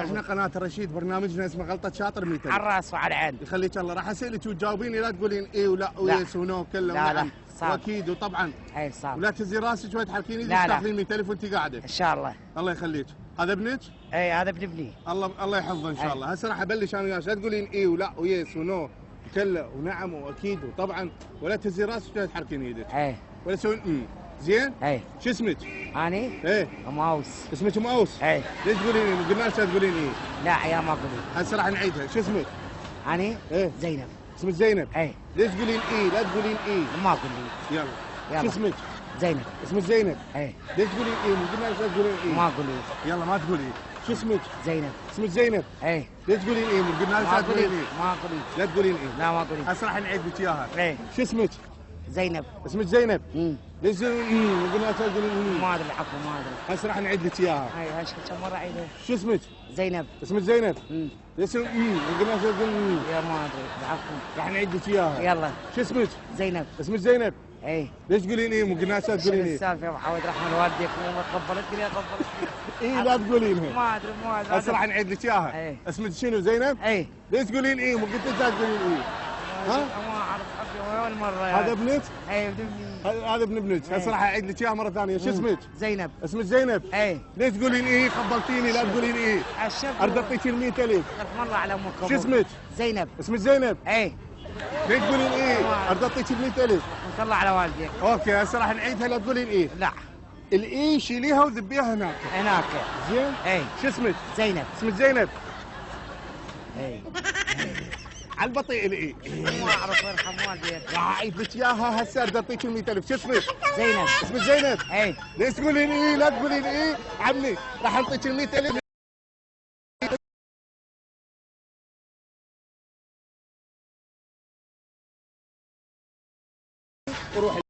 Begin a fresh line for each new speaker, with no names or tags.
احنا قناة الرشيد، برنامجنا اسمه غلطة شاطر 100
على الراس وعلى العين.
يخليك الله. راح اسالك وتجاوبيني، لا تقولين اي ولا ويس ونو كله
لا
ونعم
صعب.
واكيد وطبعا.
اي صعب.
ولا تهزي راسك وتحركين ايدك
لا
تاخذين 100000 وانت قاعده.
ان شاء الله.
الله يخليك. هذا ابنك؟
اي هذا ابن ابني.
الله يحفظه ان شاء الله. هسه راح ابلش انا وياك، لا تقولين اي ولا ويس ونو كله ونعم واكيد وطبعا، ولا تهزي راسك ولا تحركين ايدك.
اي
ولا تسوين زين؟
اي.
شو اسمك؟
اني؟
ايه
ام اوس.
اسمك ام اوس؟
اي.
ليش تقولين اي؟ قلنا لك لا تقولين اي.
لا يا ما اقول.
هسه راح نعيدها. شو اسمك؟
اني؟
ايه
زينب.
اسمك زينب؟
اي.
ليش تقولين اي؟ لا تقولين اي.
ما اقول لي.
يلا. شو اسمك؟
زينب.
اسمك زينب؟
اي.
ليش تقولين اي؟ مو قلنا لك لا تقولين اي.
ما اقول لي.
يلا ما تقولي. شو اسمك؟
زينب.
اسمك زينب؟
اي.
ليش تقولين اي؟ مو قلنا لك لا تقولين اي.
ما اقول لي.
لا تقولين اي.
لا ما اقول لي.
هسه راح نعيد لك اياها.
اي.
شو اسمك؟
زينب.
اسمك زينب؟ ليش تقولين اي؟ مو قلنا لك لا تقولين اي.
ما ادري عفوا ما ادري.
هسه راح نعيد لك اياها.
اي هاش كم مره عيدها.
شو اسمك؟
زينب.
اسمك زينب؟ ليش مو قلنا لك لا تقولين
يا ما ادري عفوا.
راح نعيد لك اياها.
يلا.
شو اسمك؟
زينب.
اسمك زينب؟
اي.
ليش تقولين ايه؟ مو قلنا لك لا تقولين ايه.
السالفه يا ابو حمد رحمه والديك مو قبلتني يا قبلتني.
ايه لا تقولينها.
ما ادري
هسه راح نعيد لك اياها.
اي.
اسمك شنو زينب؟
اي.
ليش تقولين ايه؟ مو قلت لك لا تقولين ايه. ها؟
ما اعرف حقي اول مره
هذا ابنك؟
اي ابن ابني.
هذا ابن ابنك. هسه راح اعيد لك اياها مره ثانيه. شو اسمك؟
زينب.
اسمك زينب؟
اي.
ليش تقولين ايه؟ خبلتيني لا تقولين ايه.
الشب
ارد اعطيك ال 100000.
رحم الله على امك.
شو اسمك؟
زينب.
اسمك زينب؟
اي.
ليش تقولين ايه؟ ارد اعطيك ال 100000.
رحمة الله على والديك.
اوكي هسه راح نعيدها، لا تقولين ايه.
لا.
الاي شيليها وذبيها هناك.
هناك.
زين؟
اي.
شو اسمك؟
زينب.
اسمك زينب؟
اي.
على البطيء الاي.
ما اعرف يرحم والديك.
راح اعيد لك اياها هسه، ارد اعطيك ال 100000. شو اسمك؟
زينب.
اسمك زينب؟
اي.
ليش تقولين ايه؟ لا تقولين ايه. عمي راح اعطيك ال 100000. وروحي.